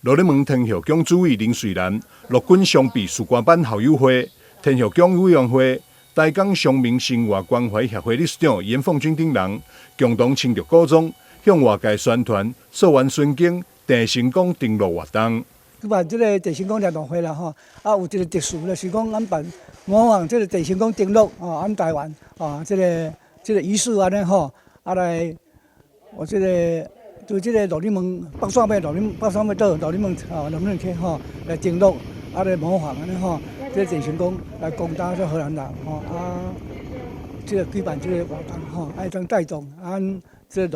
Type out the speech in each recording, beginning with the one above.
羅里門天後宮主委林瑞蘭、陸軍雙臂士官班校友會、天後宮委員會、台江鄉民生活關懷協會理事長嚴鳳君等人共同親著鼓狀，向外界宣傳溯源順經鄭成功登陸活動。舉辦這個鄭成功聯歡會啦，吼，有一個特殊就是講安辦模仿這個鄭成功登陸安台灣這個儀式安尼吼，來我這個對這個羅里門北山尾島羅里門區吼來登陸來模仿安尼吼，這個鄭成功來攻打這荷蘭人吼這個舉辦這個活動吼，會當帶動這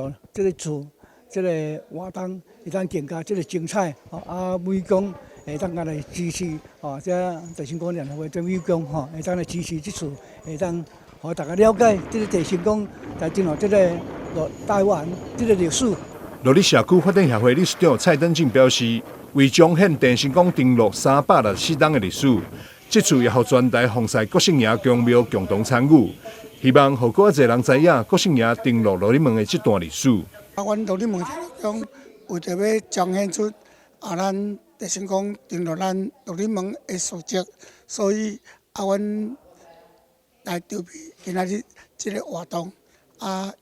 個厝。這個活動會當更加這個精彩，美工會當來支持，這鄭成功聯合會這美工會當來支持這次，會當讓大家了解這個鄭成功來進入這個台灣這個歷史。羅里社區發展協會理事長蔡登進表示，為彰顯鄭成功登陸364冬的歷史，這次也讓全台豐賽國姓爺公廟共同參與，希望讓更多人知影國姓爺登陸羅里門的這段歷史。阮羅里門鄉為着要彰顯出咱鄭成功登陸咱羅里門的事蹟，所以阮來籌備今仔日這個活動，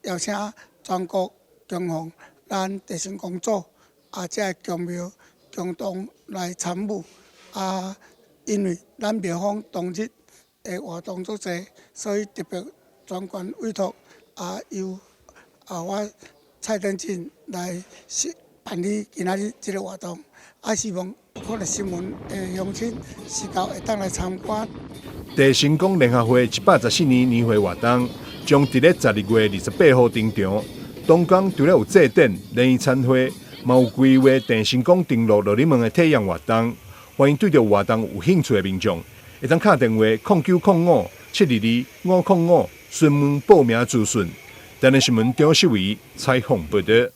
邀請全國共同咱鄭成功組這個公廟共同來參與，因為咱廟方當日的活動足濟，所以特別專權委託由我。蔡登進來辦理今仔日這個活動，希望看了新聞的鄉親是夠會當來參觀。鄭成功聯合會114年年會活動將在12月28號登場。當天除了有祭典、聯誼餐會，嘛有規劃鄭成功登陸羅里門的體驗活動。歡迎對着活動有興趣的民眾，會當打電話0905-722-505詢問報名資訊。台南新聞張秀維採訪報道。